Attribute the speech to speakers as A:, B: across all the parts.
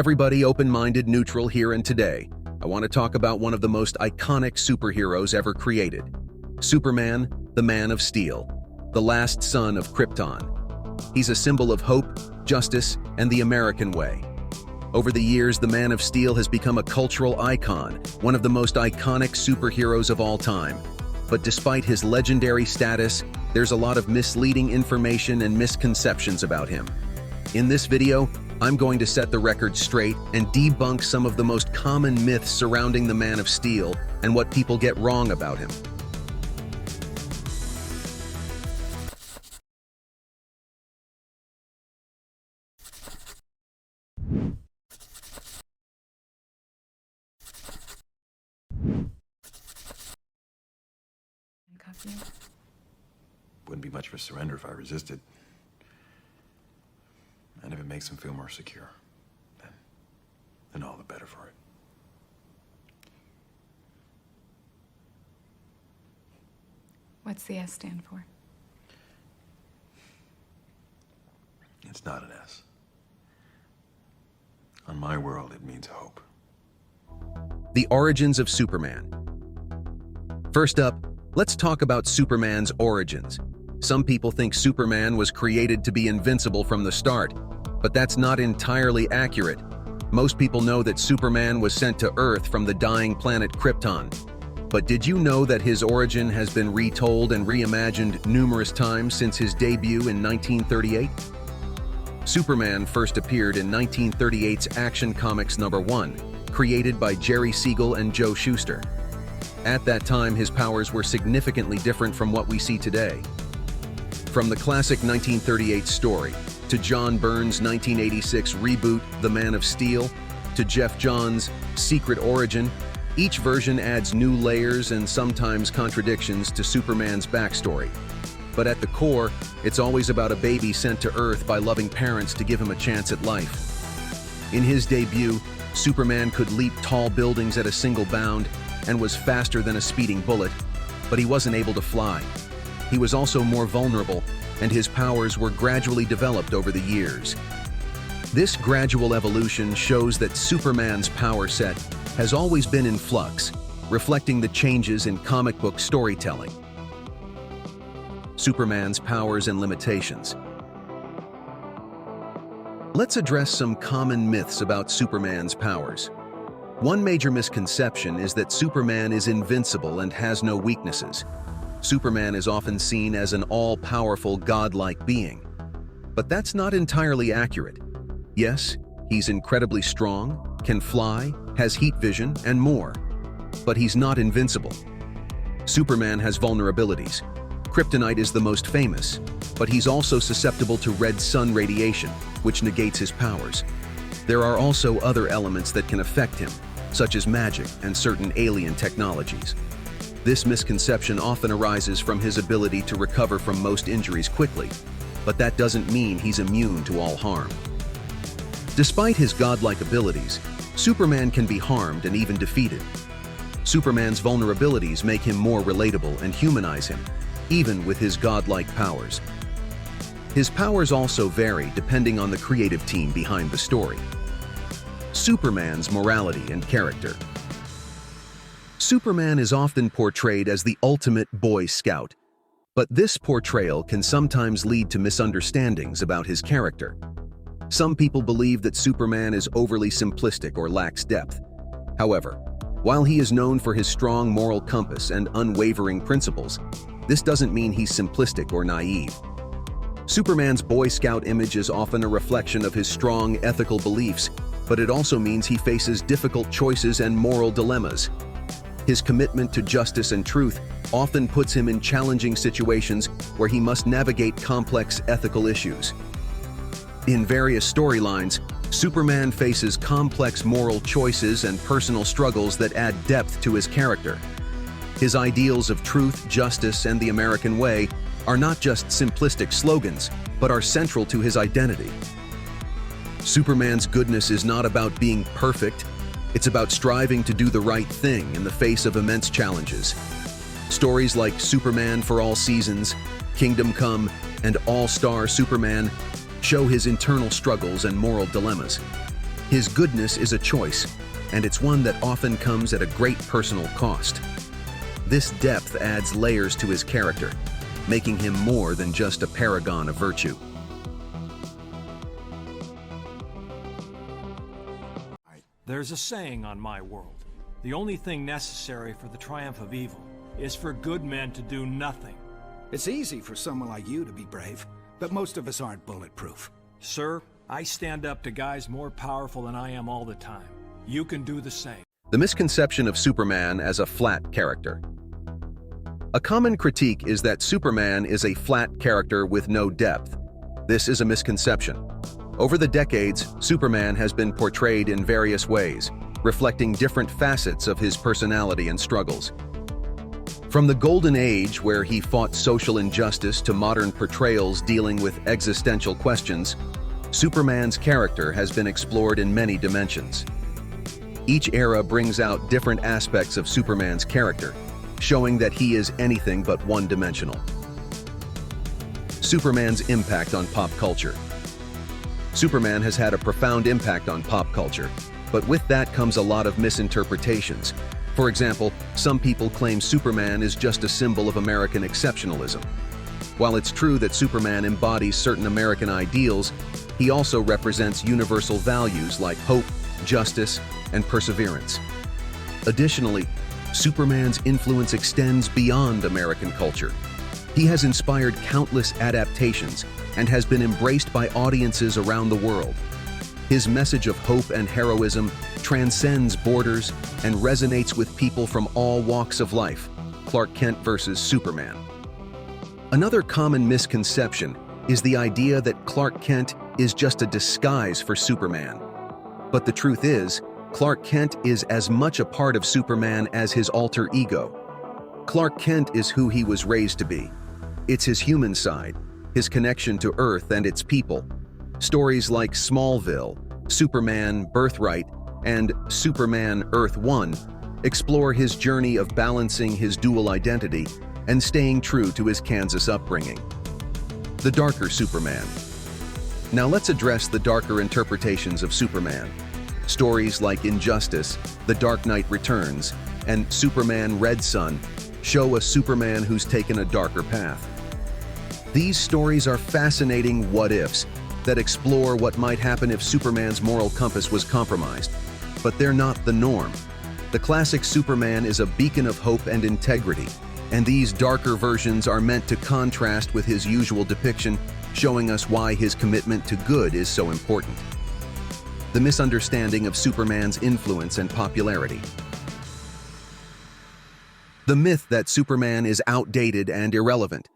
A: everybody, open-minded, neutral here and today. I want to talk about one of the most iconic superheroes ever created. Superman, the Man of Steel, the last son of Krypton. He's a symbol of hope, justice, and the American way. Over the years, the Man of Steel has become a cultural icon, one of the most iconic superheroes of all time. But despite his legendary status, there's a lot of misleading information and misconceptions about him. In this video, I'm going to set the record straight and debunk some of the most common myths surrounding the Man of Steel and what people get wrong about him.
B: Wouldn't be much of a surrender if I resisted. And if it makes him feel more secure, then all the better for it.
C: What's the S stand for?
B: It's not an S. On my world, it means hope.
A: The origins of Superman. First up, let's talk about Superman's origins. Some people think Superman was created to be invincible from the start, but that's not entirely accurate. Most people know that Superman was sent to Earth from the dying planet Krypton. But did you know that his origin has been retold and reimagined numerous times since his debut in 1938? Superman first appeared in 1938's Action Comics #1, created by Jerry Siegel and Joe Shuster. At that time, his powers were significantly different from what we see today. From the classic 1938 story, to John Byrne's 1986 reboot, The Man of Steel, to Jeff Johns' Secret Origin, each version adds new layers and sometimes contradictions to Superman's backstory. But at the core, it's always about a baby sent to Earth by loving parents to give him a chance at life. In his debut, Superman could leap tall buildings at a single bound and was faster than a speeding bullet, but he wasn't able to fly. He was also more vulnerable, and his powers were gradually developed over the years. This gradual evolution shows that Superman's power set has always been in flux, reflecting the changes in comic book storytelling. Superman's powers and limitations. Let's address some common myths about Superman's powers. One major misconception is that Superman is invincible and has no weaknesses. Superman is often seen as an all-powerful, godlike being. But that's not entirely accurate. Yes, he's incredibly strong, can fly, has heat vision, and more. But he's not invincible. Superman has vulnerabilities. Kryptonite is the most famous, but he's also susceptible to red sun radiation, which negates his powers. There are also other elements that can affect him, such as magic and certain alien technologies. This misconception often arises from his ability to recover from most injuries quickly, but that doesn't mean he's immune to all harm. Despite his godlike abilities, Superman can be harmed and even defeated. Superman's vulnerabilities make him more relatable and humanize him, even with his godlike powers. His powers also vary depending on the creative team behind the story. Superman's morality and character. Superman is often portrayed as the ultimate Boy Scout, but this portrayal can sometimes lead to misunderstandings about his character. Some people believe that Superman is overly simplistic or lacks depth. However, while he is known for his strong moral compass and unwavering principles, this doesn't mean he's simplistic or naive. Superman's Boy Scout image is often a reflection of his strong ethical beliefs, but it also means he faces difficult choices and moral dilemmas. His commitment to justice and truth often puts him in challenging situations where he must navigate complex ethical issues. In various storylines, Superman faces complex moral choices and personal struggles that add depth to his character. His ideals of truth, justice, and the American way are not just simplistic slogans, but are central to his identity. Superman's goodness is not about being perfect. It's about striving to do the right thing in the face of immense challenges. Stories like Superman for All Seasons, Kingdom Come, and All-Star Superman show his internal struggles and moral dilemmas. His goodness is a choice, and it's one that often comes at a great personal cost. This depth adds layers to his character, making him more than just a paragon of virtue.
D: There's a saying on my world: the only thing necessary for the triumph of evil is for good men to do nothing.
E: It's easy for someone like you to be brave, but most of us aren't bulletproof.
D: Sir, I stand up to guys more powerful than I am all the time. You can do the same.
A: The misconception of Superman as a flat character. A common critique is that Superman is a flat character with no depth. This is a misconception. Over the decades, Superman has been portrayed in various ways, reflecting different facets of his personality and struggles. From the Golden Age, where he fought social injustice, to modern portrayals dealing with existential questions, Superman's character has been explored in many dimensions. Each era brings out different aspects of Superman's character, showing that he is anything but one-dimensional. Superman's impact on pop culture. Superman has had a profound impact on pop culture, but with that comes a lot of misinterpretations. For example, some people claim Superman is just a symbol of American exceptionalism. While it's true that Superman embodies certain American ideals, he also represents universal values like hope, justice, and perseverance. Additionally, Superman's influence extends beyond American culture. He has inspired countless adaptations and has been embraced by audiences around the world. His message of hope and heroism transcends borders and resonates with people from all walks of life. Clark Kent versus Superman. Another common misconception is the idea that Clark Kent is just a disguise for Superman. But the truth is, Clark Kent is as much a part of Superman as his alter ego. Clark Kent is who he was raised to be. It's his human side, his connection to Earth and its people. Stories like Smallville, Superman Birthright, and Superman Earth 1 explore his journey of balancing his dual identity and staying true to his Kansas upbringing. The darker Superman. Now let's address the darker interpretations of Superman. Stories like Injustice, The Dark Knight Returns, and Superman Red Son show a Superman who's taken a darker path. These stories are fascinating what-ifs that explore what might happen if Superman's moral compass was compromised. But they're not the norm. The classic Superman is a beacon of hope and integrity, and these darker versions are meant to contrast with his usual depiction, showing us why his commitment to good is so important. The misunderstanding of Superman's influence and popularity. The myth that Superman is outdated and irrelevant.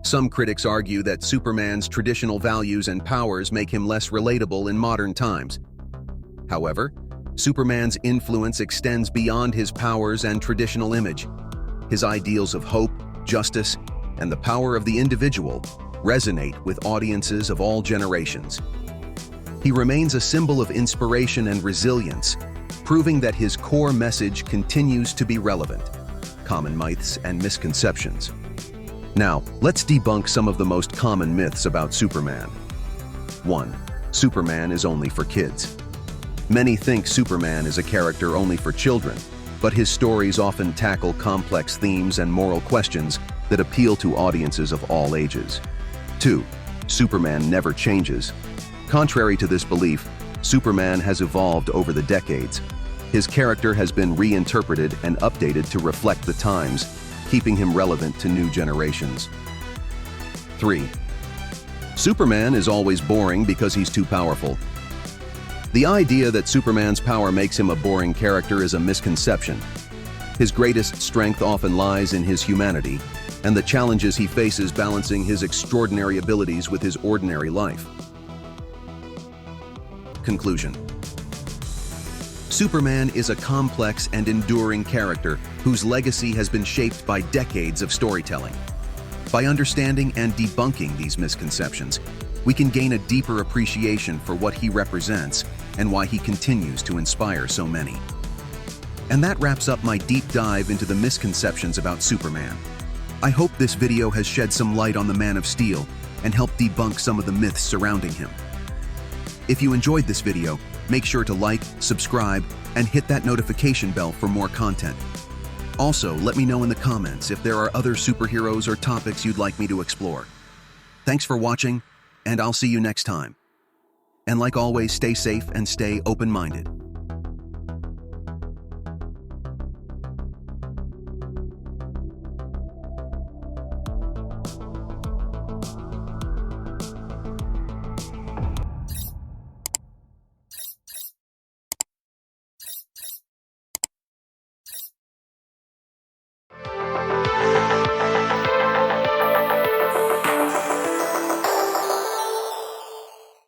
A: Some critics argue that Superman's traditional values and powers make him less relatable in modern times. However, Superman's influence extends beyond his powers and traditional image. His ideals of hope, justice, and the power of the individual resonate with audiences of all generations. He remains a symbol of inspiration and resilience, proving that his core message continues to be relevant. Common myths and misconceptions. Now, let's debunk some of the most common myths about Superman. 1. Superman is only for kids. Many think Superman is a character only for children, but his stories often tackle complex themes and moral questions that appeal to audiences of all ages. 2. Superman never changes. Contrary to this belief, Superman has evolved over the decades. His character has been reinterpreted and updated to reflect the times, keeping him relevant to new generations. 3. Superman is always boring because he's too powerful. The idea that Superman's power makes him a boring character is a misconception. His greatest strength often lies in his humanity and the challenges he faces balancing his extraordinary abilities with his ordinary life. Conclusion. Superman is a complex and enduring character whose legacy has been shaped by decades of storytelling. By understanding and debunking these misconceptions, we can gain a deeper appreciation for what he represents and why he continues to inspire so many. And that wraps up my deep dive into the misconceptions about Superman. I hope this video has shed some light on the Man of Steel and helped debunk some of the myths surrounding him. If you enjoyed this video, Make sure to like, subscribe, and hit that notification bell for more content. Also, let me know in the comments if there are other superheroes or topics you'd like me to explore. Thanks for watching, and I'll see you next time. And like always, stay safe and stay open-minded.